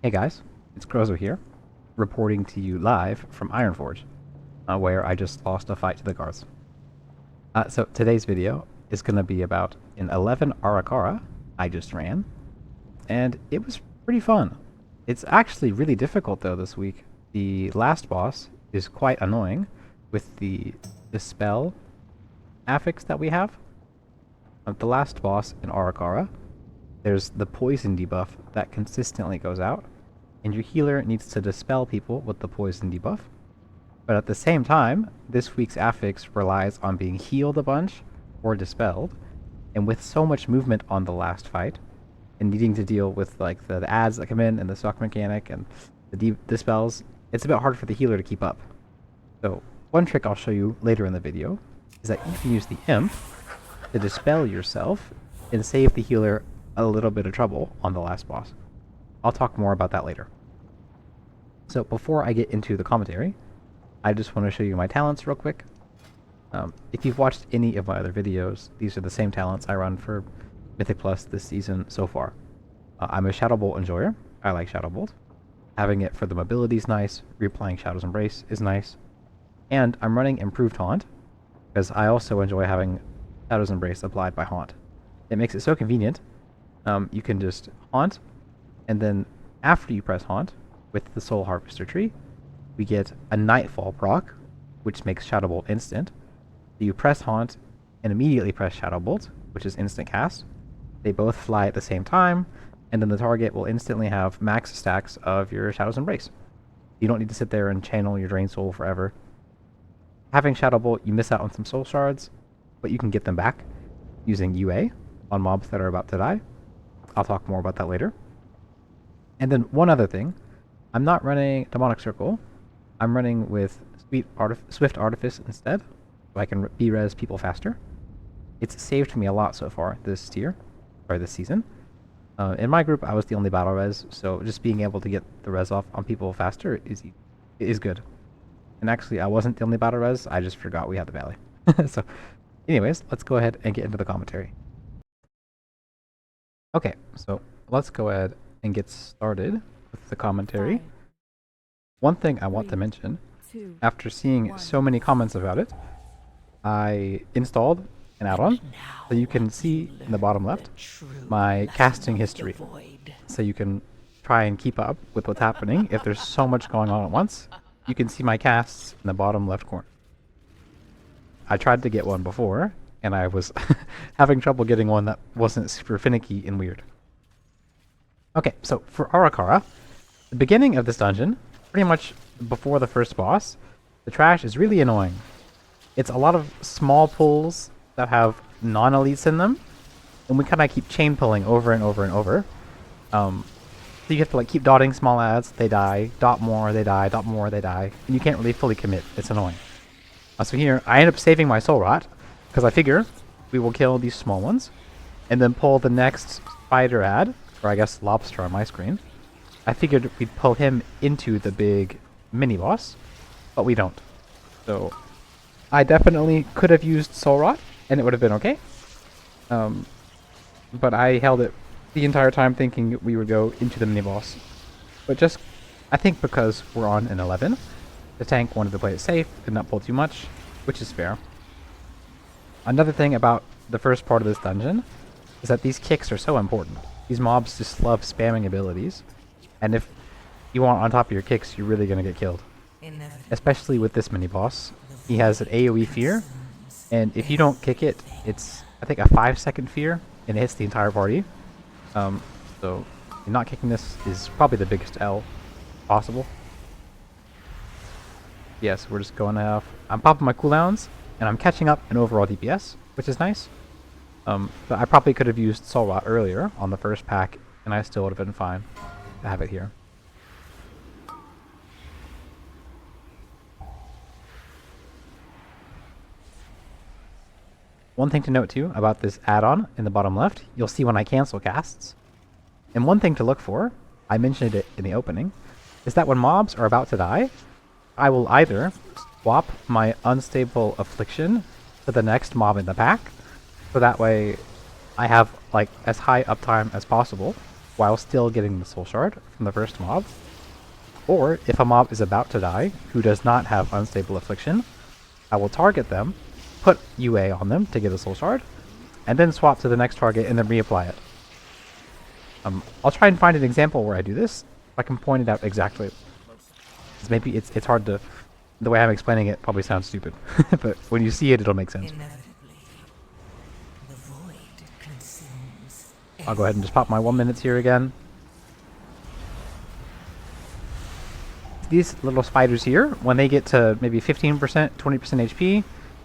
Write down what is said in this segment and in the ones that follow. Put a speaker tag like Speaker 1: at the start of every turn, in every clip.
Speaker 1: Hey guys, it's Crozo here, reporting to you live from Ironforge, where I just lost a fight to the guards. So today's video is going to be about an 11 Ara Kara I just ran, and it was pretty fun. It's actually really difficult though this week. The last boss is quite annoying with the spell affix that we have. The last boss in Ara Kara, there's the poison debuff that consistently goes out, and your healer needs to dispel people with the poison debuff. But at the same time, this week's affix relies on being healed a bunch or dispelled, and with so much movement on the last fight, and needing to deal with like the ads that come in and the stock mechanic and the dispels, it's a bit hard for the healer to keep up. So one trick I'll show you later in the video is that you can use the imp to dispel yourself and save the healer a little bit of trouble on the last boss. I'll talk more about that later. So before I get into the commentary, I just want to show you my talents real quick. If you've watched any of my other videos, these are the same talents I run for Mythic Plus this season so far. I'm a Shadow Bolt enjoyer. I like Shadow Bolt. Having it for the mobility is nice. Reapplying Shadow's Embrace is nice. And I'm running Improved Haunt, because I also enjoy having Shadow's Embrace applied by Haunt. It makes it so convenient. You can just Haunt, and then after you press Haunt, with the Soul Harvester tree, we get a Nightfall proc, which makes Shadow Bolt instant. So you press Haunt, and immediately press Shadow Bolt, which is instant cast. They both fly at the same time, and then the target will instantly have max stacks of your Shadow's Embrace. You don't need to sit there and channel your Drain Soul forever. Having Shadow Bolt, you miss out on some Soul Shards, but you can get them back using UA on mobs that are about to die. I'll talk more about that later. And then one other thing, I'm not running Demonic Circle. I'm running with Swift Artifice instead, so I can B-res people faster. It's saved me a lot so far this season. In my group, I was the only battle res, so just being able to get the res off on people faster is good. And actually, I wasn't the only battle res, I just forgot we had the Valley. So, anyways, let's go ahead and get into the commentary. Okay, so let's go ahead and get started with the commentary. One thing I want to mention, after seeing so many comments about it, I installed an add-on so you can see in the bottom left my casting history. So you can try and keep up with what's happening. If there's so much going on at once, you can see my casts in the bottom left corner. I tried to get one before, and I was having trouble getting one that wasn't super finicky and weird. Okay, so for Ara Kara, the beginning of this dungeon, pretty much before the first boss, the trash is really annoying. It's a lot of small pulls that have non-elites in them, and we kind of keep chain pulling over and over and over. So you have to like keep dotting small ads, they die, dot more, they die, dot more, they die, and you can't really fully commit. It's annoying. So here, I end up saving my Soul Rot, because I figure we will kill these small ones, and then pull the next spider ad, or I guess lobster on my screen. I figured we'd pull him into the big mini-boss, but we don't. So I definitely could have used Soul Rot, and it would have been okay. But I held it the entire time thinking we would go into the mini-boss. But just, I think because we're on an 11, the tank wanted to play it safe and not pull too much, which is fair. Another thing about the first part of this dungeon is that these kicks are so important. These mobs just love spamming abilities, and if you aren't on top of your kicks, you're really going to get killed. Especially with this mini-boss. He has an AoE fear, and if you don't kick it, it's, I think, a 5-second fear, and it hits the entire party. So not kicking this is probably the biggest L possible. Yes, we're just going off. I'm popping my cooldowns, and I'm catching up in overall DPS, which is nice. But I probably could have used Soul Rot earlier on the first pack, and I still would have been fine to have it here. One thing to note too about this add-on in the bottom left, you'll see when I cancel casts. And one thing to look for, I mentioned it in the opening, is that when mobs are about to die, I will either swap my unstable affliction to the next mob in the pack, so that way I have like as high uptime as possible, while still getting the soul shard from the first mob. Or if a mob is about to die, who does not have unstable affliction, I will target them, put UA on them to get a soul shard, and then swap to the next target and then reapply it. I'll try and find an example where I do this. I can point it out exactly. Maybe it's hard to... The way I'm explaining it probably sounds stupid, but when you see it, it'll make sense. I'll go ahead and just pop my 1 minute here again. These little spiders here, when they get to maybe 15%, 20% HP,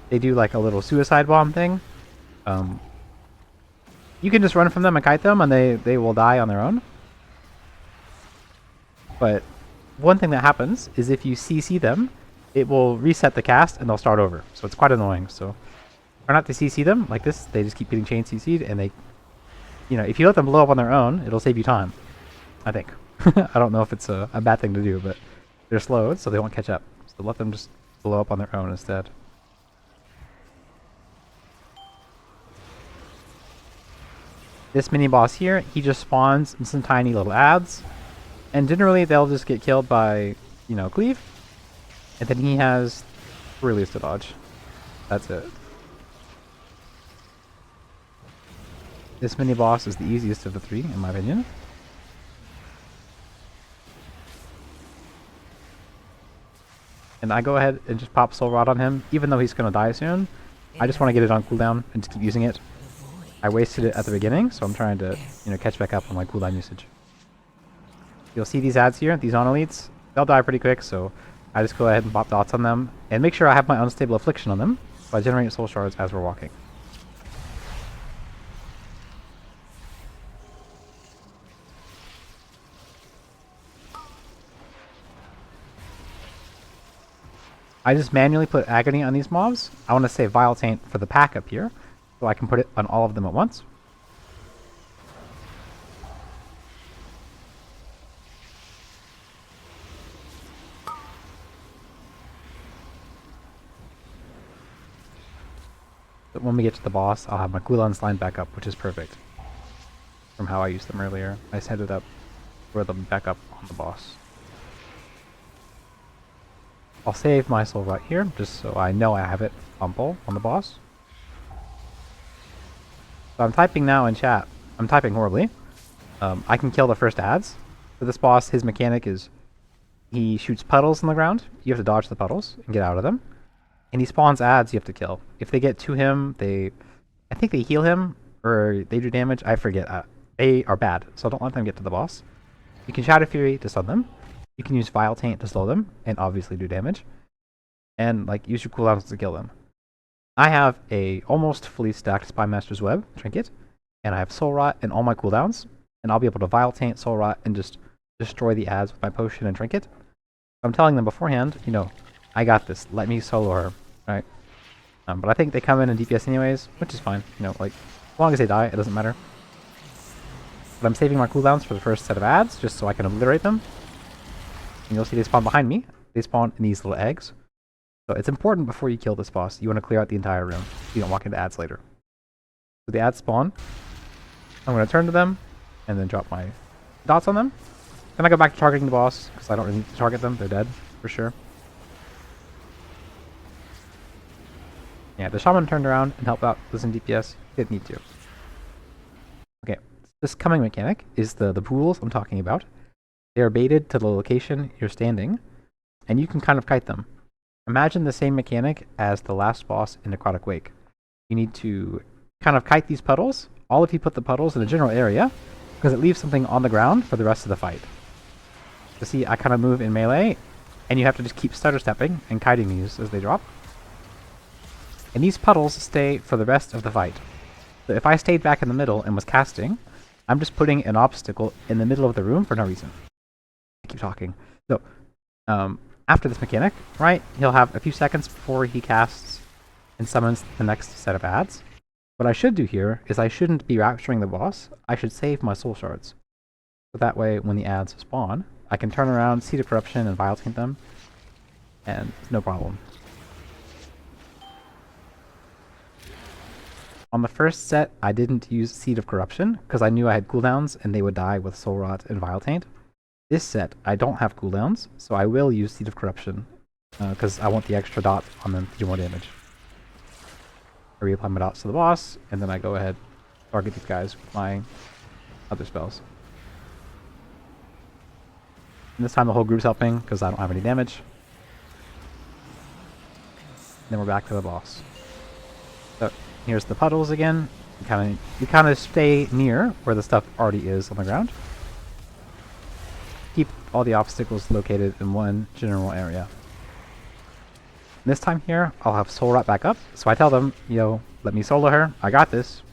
Speaker 1: they do like a little suicide bomb thing. You can just run from them and kite them, and they will die on their own. But one thing that happens is if you CC them, it will reset the cast and they'll start over. So it's quite annoying. So try not to CC them like this. They just keep getting chain CC'd, and they, you know, if you let them blow up on their own, it'll save you time, I think. I don't know if it's a bad thing to do, but they're slowed, so they won't catch up. So let them just blow up on their own instead. This mini boss here, he just spawns in some tiny little ads, and generally they'll just get killed by, you know, cleave, and then he has release to dodge. That's it. This mini boss is the easiest of the three, in my opinion. And I go ahead and just pop Soul Rod on him, even though he's going to die soon. I just want to get it on cooldown and just keep using it. I wasted it at the beginning, so I'm trying to, you know, catch back up on my cooldown usage. You'll see these ads here, these on elites. They'll die pretty quick, so I just go ahead and pop dots on them, and make sure I have my unstable affliction on them, so I generate soul shards as we're walking. I just manually put Agony on these mobs. I want to save Vile Taint for the pack up here, so I can put it on all of them at once. But when we get to the boss, I'll have my cooldowns lined back up, which is perfect from how I used them earlier. I set it up for them back up on the boss. I'll save my soul right here, just so I know I have it on pull on the boss. So I'm typing now in chat. I'm typing horribly. I can kill the first ads. For this boss, his mechanic is he shoots puddles on the ground. You have to dodge the puddles and get out of them. And he spawns ads you have to kill. If they get to him, I think they heal him, or they do damage. I forget. They are bad, so don't let them get to the boss. You can Shadow Fury to stun them. You can use Vile Taint to slow them, and obviously do damage. And, like, use your cooldowns to kill them. I have a almost fully stacked Spymaster's Web trinket, and I have Soul Rot in all my cooldowns, and I'll be able to Vile Taint, Soul Rot, and just destroy the ads with my potion and trinket. I'm telling them beforehand, you know, I got this, let me solo her, right? But I think they come in DPS anyways, which is fine, you know, like, as long as they die, it doesn't matter. But I'm saving my cooldowns for the first set of ads, just so I can obliterate them. And you'll see they spawn behind me. They spawn in these little eggs. So it's important before you kill this boss, you want to clear out the entire room, so you don't walk into ads later. So the ads spawn. I'm going to turn to them, and then drop my dots on them. Then I go back to targeting the boss, because I don't really need to target them, they're dead, for sure. Yeah, the shaman turned around and helped out with some DPS, didn't need to. Okay, this coming mechanic is the pools I'm talking about. They are baited to the location you're standing, and you can kind of kite them. Imagine the same mechanic as the last boss in Necrotic Wake. You need to kind of kite these puddles, all if you put the puddles in a general area, because it leaves something on the ground for the rest of the fight. So see, I kind of move in melee, and you have to just keep stutter stepping and kiting these as they drop. And these puddles stay for the rest of the fight. So if I stayed back in the middle and was casting, I'm just putting an obstacle in the middle of the room for no reason. I keep talking. So, after this mechanic, right, he'll have a few seconds before he casts and summons the next set of ads. What I should do here is I shouldn't be rapturing the boss. I should save my soul shards. So that way, when the ads spawn, I can turn around, Seed of Corruption, and Vile Taint them, and no problem. On the first set, I didn't use Seed of Corruption, because I knew I had cooldowns and they would die with Soul Rot and Vile Taint. This set, I don't have cooldowns, so I will use Seed of Corruption, because I want the extra dot on them to do more damage. I reapply my dots to the boss, and then I go ahead target these guys with my other spells. And this time the whole group's helping, because I don't have any damage. And then we're back to the boss. So here's the puddles again. You kind of stay near where the stuff already is on the ground. Keep all the obstacles located in one general area. And this time here, I'll have Soul Rot back up, so I tell them, yo, let me solo her. I got this.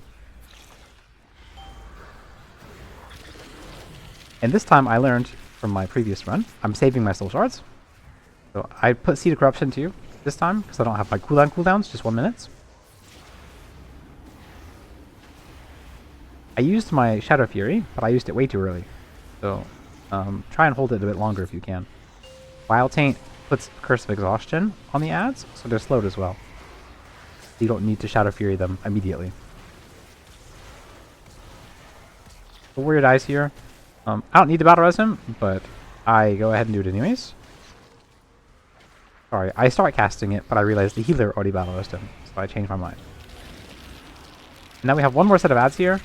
Speaker 1: And this time I learned from my previous run, I'm saving my soul shards. So I put Seed of Corruption too this time, because I don't have my cooldowns, just 1 minute. I used my Shadow Fury, but I used it way too early. So try and hold it a bit longer if you can. Vile Taint puts Curse of Exhaustion on the ads, so they're slowed as well. You don't need to Shadow Fury them immediately. The warrior dies here. I don't need to battle res him, but I go ahead and do it anyways. Sorry, I start casting it, but I realized the healer already battle resed him, so I changed my mind. Now we have one more set of ads here.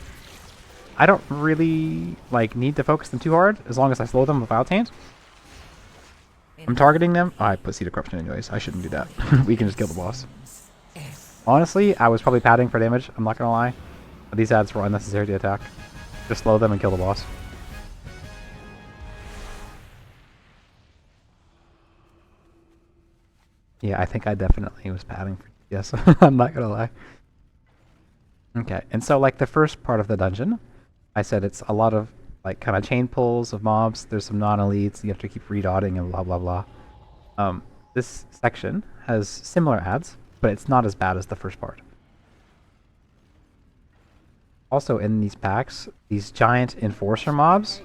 Speaker 1: I don't really need to focus them too hard, as long as I slow them with Vile Taint. I'm targeting them. Oh, I put Seed of Corruption anyways. I shouldn't do that. We can just kill the boss. Honestly, I was probably padding for damage. I'm not gonna lie. But these ads were unnecessary to attack. Just slow them and kill the boss. Yeah, I think I definitely was padding for yes. I'm not gonna lie. Okay, and so the first part of the dungeon, I said it's a lot of kind of chain pulls of mobs. There's some non-elites. You have to keep redotting and blah blah blah. This section has similar ads, but it's not as bad as the first part. Also in these packs, these giant enforcer mobs,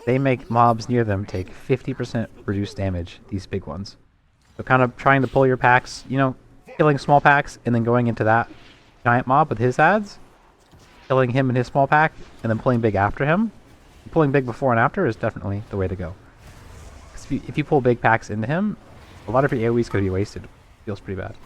Speaker 1: they make mobs near them take 50% reduced damage, these big ones. So kind of trying to pull your packs, killing small packs and then going into that giant mob with his ads, killing him in his small pack, and then pulling big after him. Pulling big before and after is definitely the way to go. If you pull big packs into him, a lot of your AoE is going to be wasted. Feels pretty bad.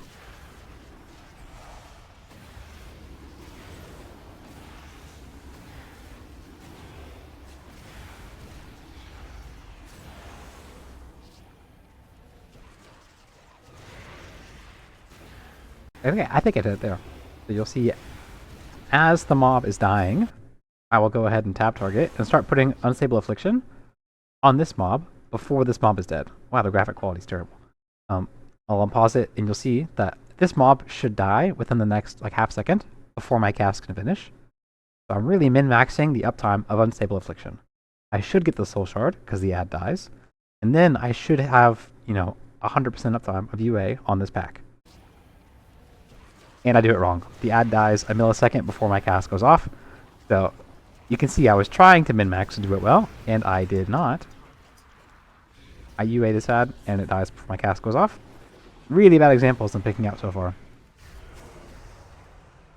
Speaker 1: Okay, I think I did it there. So you'll see, as the mob is dying, I will go ahead and tab target and start putting Unstable Affliction on this mob before this mob is dead. Wow, the graphic quality is terrible. I'll unpause it and you'll see that this mob should die within the next half second before my cast can finish. So I'm really min-maxing the uptime of Unstable Affliction. I should get the Soul Shard because the ad dies, and then I should have 100% uptime of UA on this pack. And I do it wrong. The ad dies a millisecond before my cast goes off. So you can see I was trying to min-max and do it well, and I did not. I UA this ad, and it dies before my cast goes off. Really bad examples I'm picking out so far.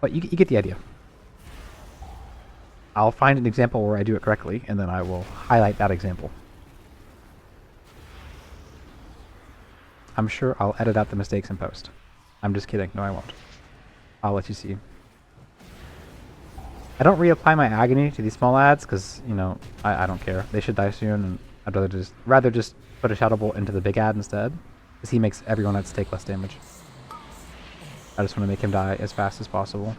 Speaker 1: But you get the idea. I'll find an example where I do it correctly, and then I will highlight that example. I'm sure I'll edit out the mistakes in post. I'm just kidding. No, I won't. I'll let you see. I don't reapply my agony to these small ads because, I don't care. They should die soon, and I'd rather just put a Shadow Bolt into the big ad instead, because he makes everyone else take less damage. I just want to make him die as fast as possible.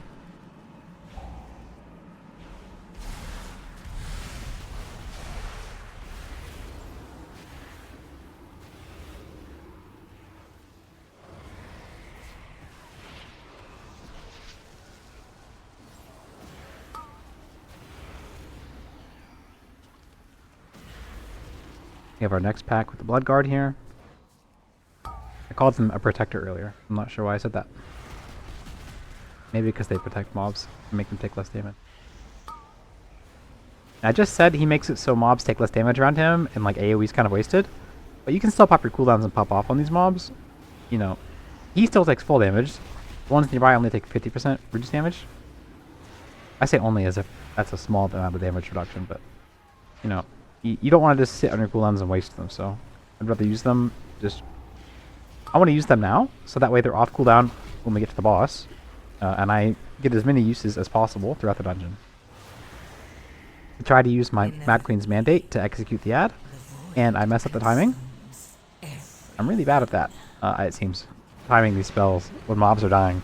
Speaker 1: We have our next pack with the Blood Guard here. I called them a protector earlier. I'm not sure why I said that. Maybe because they protect mobs and make them take less damage. I just said he makes it so mobs take less damage around him and AoE's kind of wasted. But you can still pop your cooldowns and pop off on these mobs. He still takes full damage. The ones nearby only take 50% reduced damage. I say only as if that's a small amount of damage reduction, but you know, you don't want to just sit on your cooldowns and waste them. So I'd rather use them. I want to use them now, so that way they're off cooldown when we get to the boss, and I get as many uses as possible throughout the dungeon. I try to use my Mad Queen's Mandate to execute the ad, and I mess up the timing. I'm really bad at that, it seems, timing these spells when mobs are dying.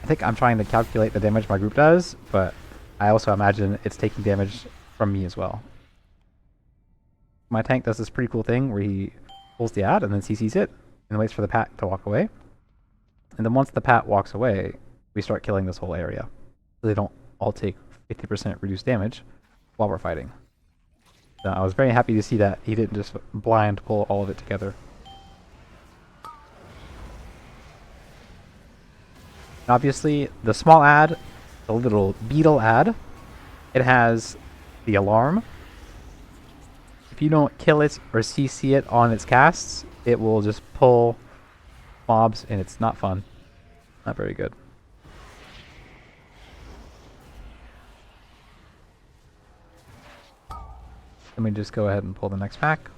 Speaker 1: I think I'm trying to calculate the damage my group does, but I also imagine it's taking damage from me as well. My tank does this pretty cool thing where he pulls the ad and then CCs it and waits for the pat to walk away. And then once the pat walks away, we start killing this whole area. So they don't all take 50% reduced damage while we're fighting. So I was very happy to see that he didn't just blind pull all of it together. And obviously, the small ad, the little beetle ad, it has the alarm. If you don't kill it or CC it on its casts, it will just pull mobs, and it's not fun. Not very good. Let me just go ahead and pull the next pack.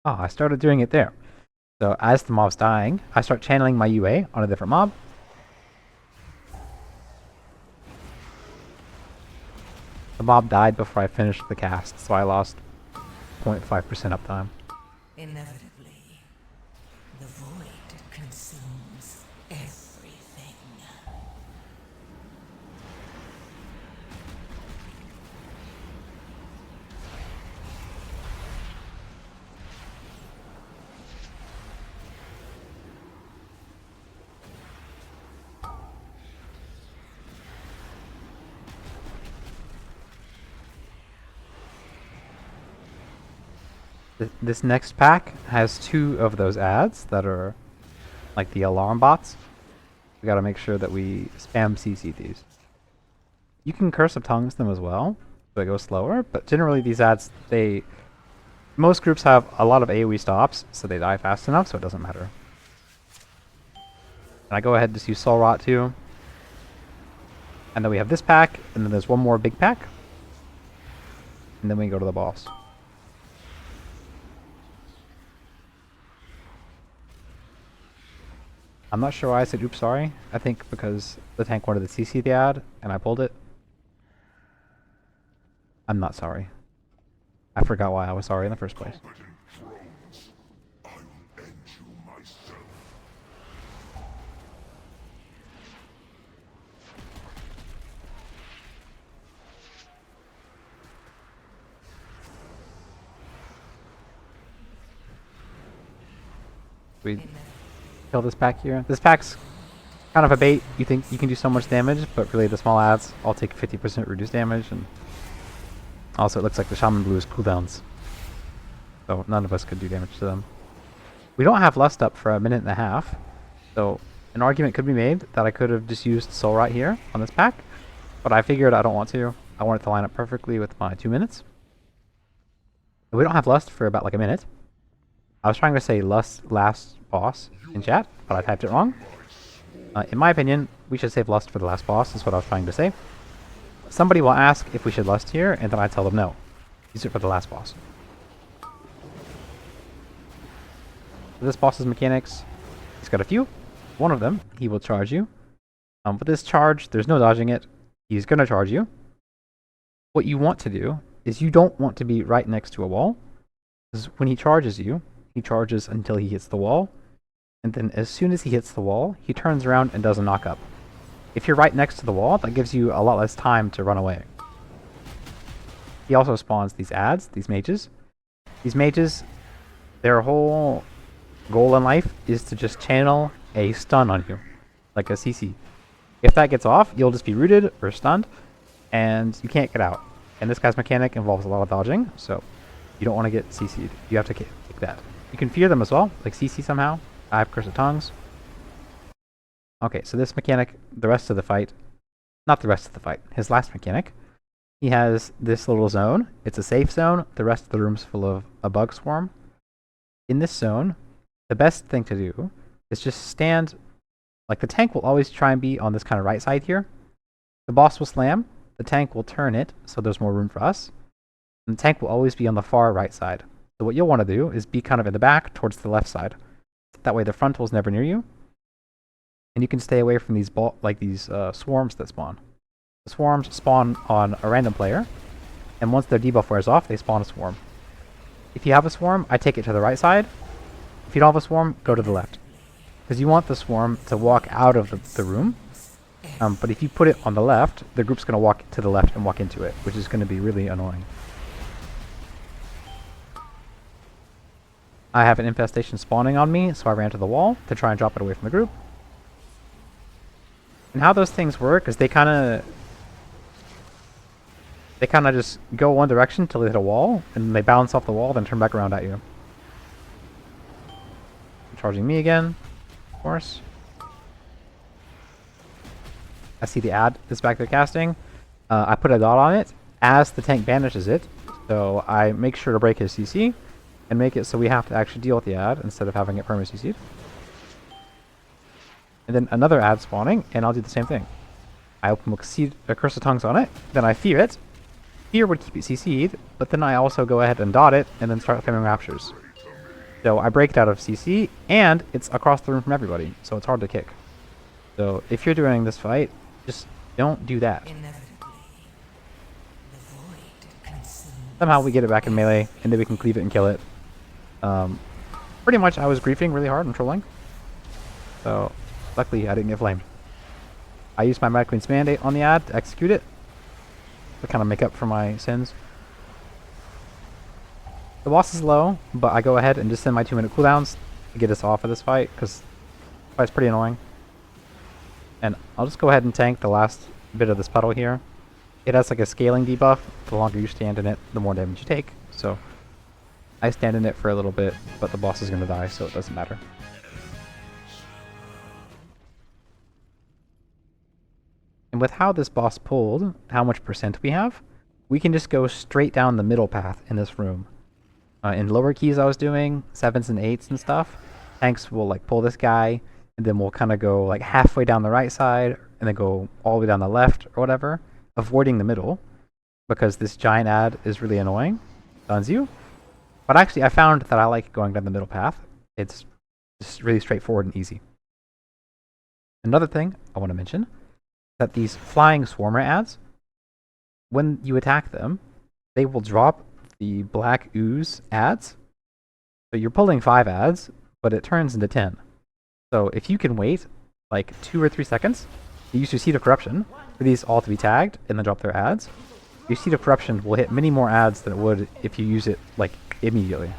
Speaker 1: Oh, I started doing it there. So as the mob's dying, I start channeling my UA on a different mob. The mob died before I finished the cast, so I lost 0.5% uptime.
Speaker 2: Inevitably, the void consumes everything.
Speaker 1: This next pack has 2 of those ads that are like the alarm bots. We gotta make sure that we spam CC these. You can Curse of Tongues them as well, so it goes slower, but generally these ads, most groups have a lot of AoE stops, so they die fast enough, so it doesn't matter. And I go ahead and just use Soul Rot too. And then we have this pack, and then there's one more big pack. And then we go to the boss. I'm not sure why I said oops sorry. I think because the tank wanted to CC the ad, and I pulled it. I'm not sorry. I forgot why I was sorry in the first place. We kill this pack here. This pack's kind of a bait. You think you can do so much damage, but really the small ads all take 50% reduced damage, and also it looks like the Shaman Blue's cooldowns. So none of us could do damage to them. We don't have Lust up for a minute and a half, so an argument could be made that I could have just used Soul Rot here on this pack, but I figured I don't want to. I want it to line up perfectly with my 2 minutes. And we don't have Lust for about like a minute. I was trying to say Lust last boss in chat, but I typed it wrong. In my opinion, we should save Lust for the last boss, is what I was trying to say. Somebody will ask if we should Lust here, and then I tell them no. Use it for the last boss. So this boss's mechanics, he's got a few. One of them, he will charge you. But this charge, there's no dodging it. He's going to charge you. What you want to do is you don't want to be right next to a wall. Because when he charges you, he charges until he hits the wall. And then as soon as he hits the wall, he turns around and does a knock-up. If you're right next to the wall, that gives you a lot less time to run away. He also spawns these ads, these mages. These mages, their whole goal in life is to just channel a stun on you, like a CC. If that gets off, you'll just be rooted or stunned, and you can't get out. And this guy's mechanic involves a lot of dodging, so you don't want to get CC'd. You have to kick that. You can fear them as well, like CC somehow. I have Curse of Tongues. Okay, so this mechanic, the rest of the fight, not the rest of the fight, his last mechanic, he has this little zone. It's a safe zone. The rest of the room's full of a bug swarm. In this zone, the best thing to do is just stand, like the tank will always try and be on this kind of right side here. The boss will slam, the tank will turn it so there's more room for us, and the tank will always be on the far right side. So what you'll want to do is be kind of in the back towards the left side. That way the frontal's never near you, and you can stay away from these swarms that spawn. The swarms spawn on a random player, and once their debuff wears off, they spawn a swarm. If you have a swarm, I take it to the right side. If you don't have a swarm, go to the left. Because you want the swarm to walk out of the room, but if you put it on the left, the group's going to walk to the left and walk into it, which is going to be really annoying. I have an infestation spawning on me, so I ran to the wall to try and drop it away from the group. And how those things work is they kind of just go one direction till they hit a wall, and they bounce off the wall, then turn back around at you. Charging me again, of course. I see the ad that's back there casting. I put a dot on it as the tank banishes it, so I make sure to break his CC and make it so we have to actually deal with the ad instead of having it perma CC'd. And then another ad spawning, and I'll do the same thing. I open a Curse of Tongues on it, then I fear it. Fear would keep it CC'd, but then I also go ahead and dot it, and then start flaming raptures. So I break it out of CC, and it's across the room from everybody, so it's hard to kick. So if you're doing this fight, just don't do that. Somehow we get it back in melee, and then we can cleave it and kill it. Pretty much I was griefing really hard and trolling. So luckily I didn't get flamed. I used my Mad Queen's Mandate on the ad to execute it, to kind of make up for my sins. The boss is low, but I go ahead and just send my 2-minute cooldowns to get us off of this fight, because the fight's pretty annoying. And I'll just go ahead and tank the last bit of this puddle here. It has like a scaling debuff. The longer you stand in it, the more damage you take. So I stand in it for a little bit, but the boss is going to die, so it doesn't matter. And with how this boss pulled, how much percent we have, we can just go straight down the middle path in this room. In lower keys I was doing 7s and 8s and stuff, tanks will like pull this guy, and then we'll kind of go like halfway down the right side, and then go all the way down the left or whatever, avoiding the middle, because this giant ad is really annoying, stuns you. But actually I found that I like going down the middle path. It's just really straightforward and easy. Another thing I want to mention, that these flying swarmer ads, when you attack them, they will drop the black ooze ads. So you're pulling 5 ads, but it turns into 10. So if you can wait like 2 or 3 seconds, you use your Seed of Corruption for these all to be tagged and then drop their ads. Your Seed of Corruption will hit many more ads than it would if you use it like immediately.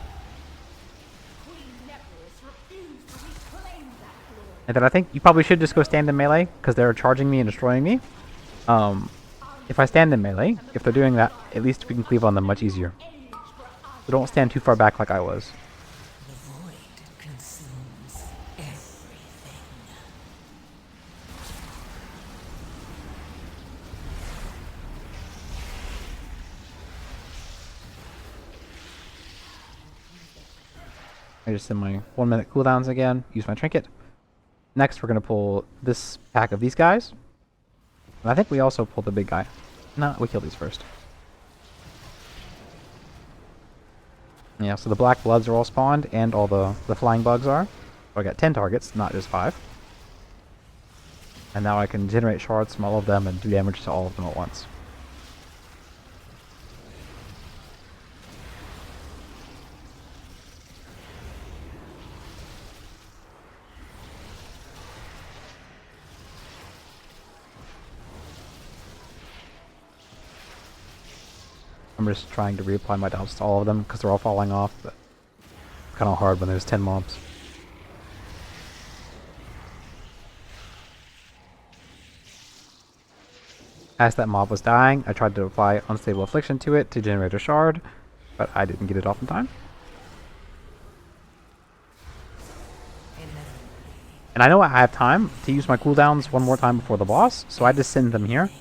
Speaker 1: And then I think you probably should just go stand in melee, because they're charging me and destroying me. If I stand in melee, if they're doing that, at least we can cleave on them much easier. So don't stand too far back like I was. I just send my 1-minute cooldowns again, use my trinket. Next we're going to pull this pack of these guys. And I think we also pulled the big guy. No, we killed these first. Yeah, so the black bloods are all spawned, and all the flying bugs are. So I got 10 targets, not just 5. And now I can generate shards from all of them and do damage to all of them at once. I'm just trying to reapply my doubts to all of them because they're all falling off, but it's kind of hard when there's 10 mobs. As that mob was dying, I tried to apply Unstable Affliction to it to generate a shard, but I didn't get it off in time. And I know I have time to use my cooldowns one more time before the boss, so I just send them here.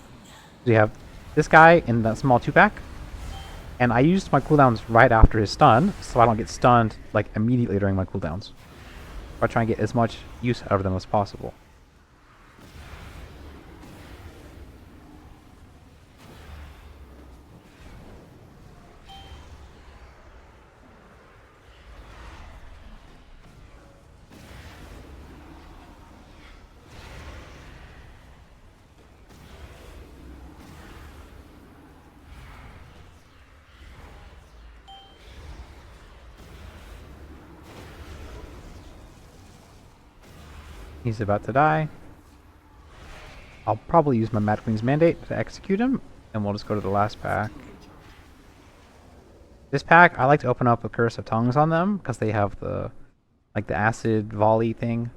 Speaker 1: We have this guy in that small 2-pack, and I used my cooldowns right after his stun, so I don't get stunned like immediately during my cooldowns. I try and get as much use out of them as possible. He's about to die. I'll probably use my Mad Queen's Mandate to execute him, and we'll just go to the last pack. This pack, I like to open up a Curse of Tongues on them, because they have the acid volley thing.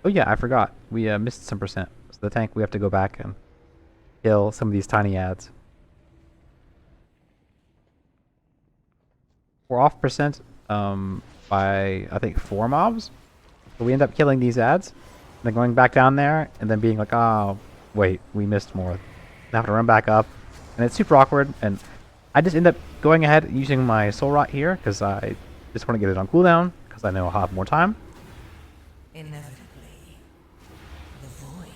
Speaker 1: Oh yeah, I forgot. We missed some percent. So the tank, we have to go back and kill some of these tiny ads. We're off percent by, I think, 4 mobs. So we end up killing these ads, and then going back down there, and then being like, oh, wait, we missed more. I have to run back up, and it's super awkward, and I just end up going ahead and using my Soul Rot here, because I just want to get it on cooldown, because I know I'll have more time.
Speaker 2: Inevitably, the void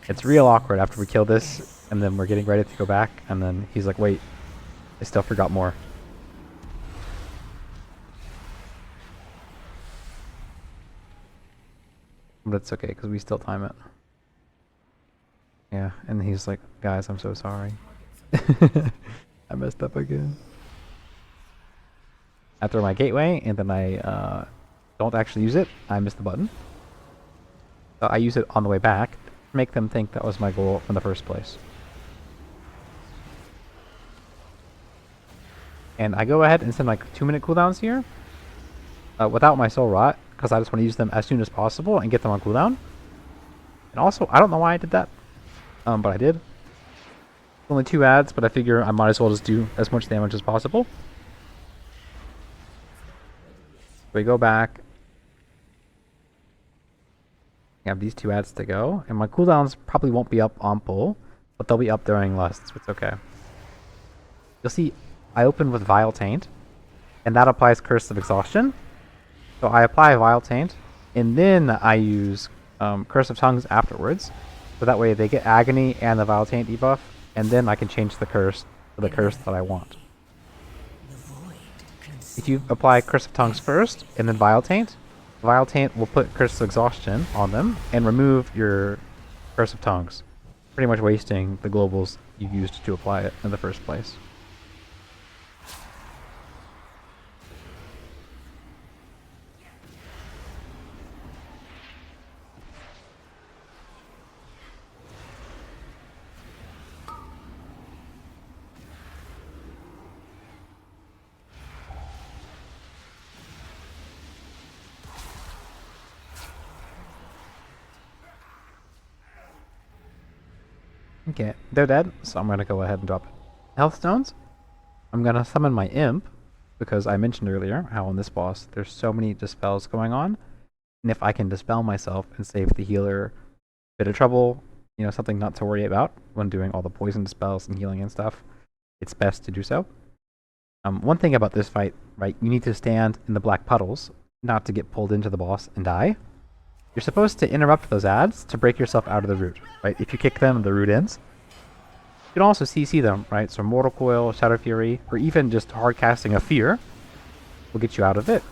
Speaker 1: It's real awkward after we kill this, and then we're getting ready to go back, and then he's like, wait, I still forgot more. But it's okay, because we still time it. Yeah, and he's like, guys, I'm so sorry. I messed up again. I throw my gateway, and then I don't actually use it. I miss the button. So I use it on the way back to make them think that was my goal in the first place. And I go ahead and send like 2-minute cooldowns here without my Soul Rot, because I just want to use them as soon as possible and get them on cooldown. And also, I don't know why I did that, but I did. Only 2 ads, but I figure I might as well just do as much damage as possible. We go back. I have these 2 ads to go, and my cooldowns probably won't be up on pull, but they'll be up during lust, so it's okay. You'll see I open with Vile Taint, and that applies Curse of Exhaustion. So I apply Vile Taint, and then I use Curse of Tongues afterwards, so that way they get Agony and the Vile Taint debuff, and then I can change the curse to the curse that I want. If you apply Curse of Tongues first, and then Vile Taint will put Curse of Exhaustion on them, and remove your Curse of Tongues, pretty much wasting the globals you used to apply it in the first place. Okay, they're dead, so I'm going to go ahead and drop health stones. I'm going to summon my imp, because I mentioned earlier how on this boss there's so many dispels going on, and if I can dispel myself and save the healer a bit of trouble, you know, something not to worry about when doing all the poison dispels and healing and stuff, it's best to do so. One thing about this fight, right, you need to stand in the black puddles, not to get pulled into the boss and die. You're supposed to interrupt those ads to break yourself out of the root, right? If you kick them, the root ends. You can also CC them, right? So Mortal Coil, Shadow Fury, or even just hard casting a Fear will get you out of it.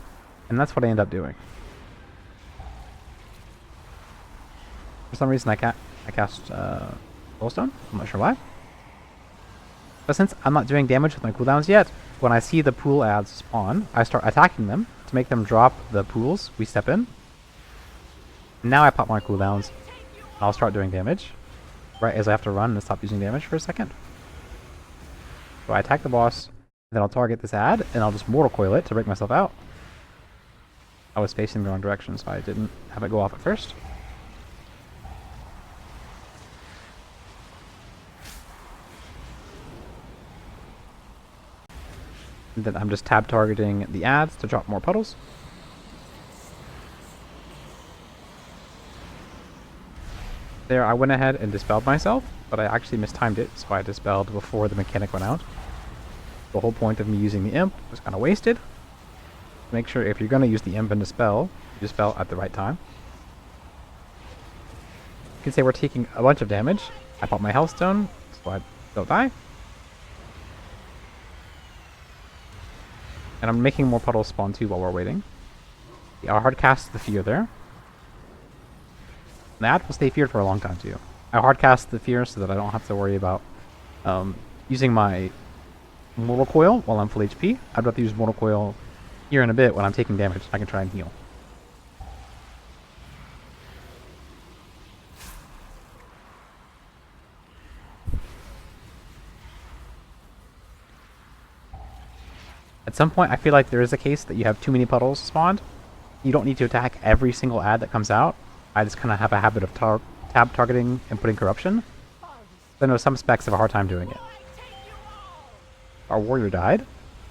Speaker 1: And that's what I end up doing. For some reason I cast Soulstone. I'm not sure why. But since I'm not doing damage with my cooldowns yet, when I see the pool ads spawn, I start attacking them to make them drop the pools we step in. Now I pop my cooldowns, and I'll start doing damage, right as I have to run and stop using damage for a second. So I attack the boss, then I'll target this ad, and I'll just Mortal Coil it to break myself out. I was facing the wrong direction, so I didn't have it go off at first. And then I'm just tab targeting the ads to drop more puddles. There, I went ahead and dispelled myself, but I actually mistimed it, so I dispelled before the mechanic went out. The whole point of me using the imp was kind of wasted. Make sure if you're going to use the imp and dispel, you dispel at the right time. You can say we're taking a bunch of damage. I pop my health stone, so I don't die. And I'm making more puddles spawn too while we're waiting. Yeah, I'll hard cast the fear there. And that will stay feared for a long time too. I hard cast the fear so that I don't have to worry about using my Mortal Coil while I'm full HP. I'd rather use Mortal Coil here in a bit when I'm taking damage. I can try and heal. At some point, I feel like there is a case that you have too many puddles spawned. You don't need to attack every single ad that comes out. I just kind of have a habit of tab targeting and putting corruption. I know some specs have a hard time doing it. Our warrior died.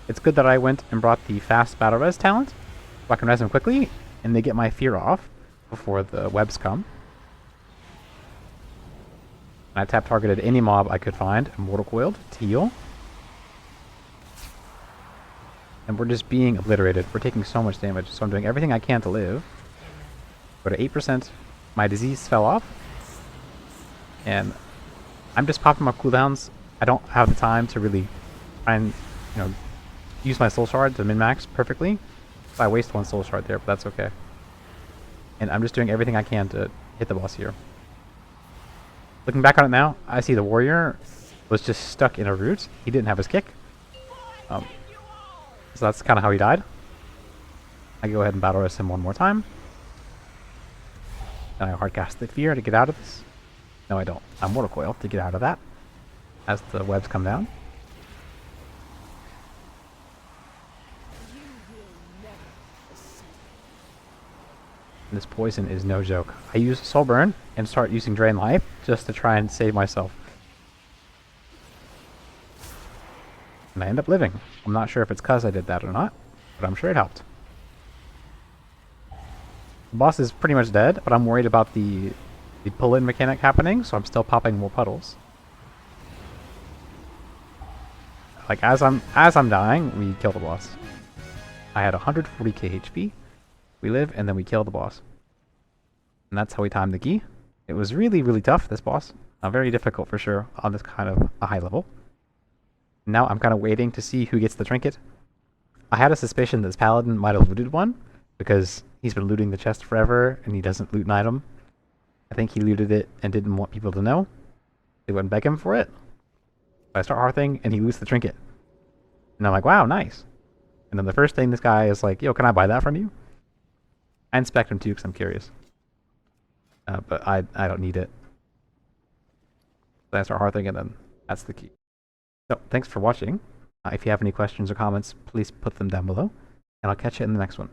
Speaker 1: It's good that I went and brought the fast battle res talent, so I can res him quickly, and they get my fear off before the webs come. And I tap targeted any mob I could find and mortal coiled to heal. And we're just being obliterated. We're taking so much damage, so I'm doing everything I can to live. Go to 8%. My disease fell off. And I'm just popping my cooldowns. I don't have the time to really try and, use my soul shard to min-max perfectly. So I waste one soul shard there, but that's okay. And I'm just doing everything I can to hit the boss here. Looking back on it now, I see the warrior was just stuck in a root. He didn't have his kick. So that's kind of how he died. I go ahead and battle res him one more time. And I hardcast the fear to get out of this. No, I don't. I'm Mortal Coil to get out of that as the webs come down. And this poison is no joke. I use Soul Burn and start using Drain Life just to try and save myself. And I end up living. I'm not sure if it's because I did that or not, but I'm sure it helped. The boss is pretty much dead, but I'm worried about the pull-in mechanic happening, so I'm still popping more puddles. Like as I'm dying, we kill the boss. I had 140k HP. We live and then we kill the boss. And that's how we timed the key. It was really, really tough, this boss. Very difficult for sure on this kind of a high level. Now I'm kind of waiting to see who gets the trinket. I had a suspicion that this paladin might have looted one, because he's been looting the chest forever and he doesn't loot an item. I think he looted it and didn't want people to know. They wouldn't beg him for it. I start hearthing and he loots the trinket. And I'm like, wow, nice. And then the first thing this guy is like, yo, can I buy that from you? I inspect him too because I'm curious. But I don't need it. So I start hearthing and then that's the key. So, thanks for watching. If you have any questions or comments, please put them down below, and I'll catch you in the next one.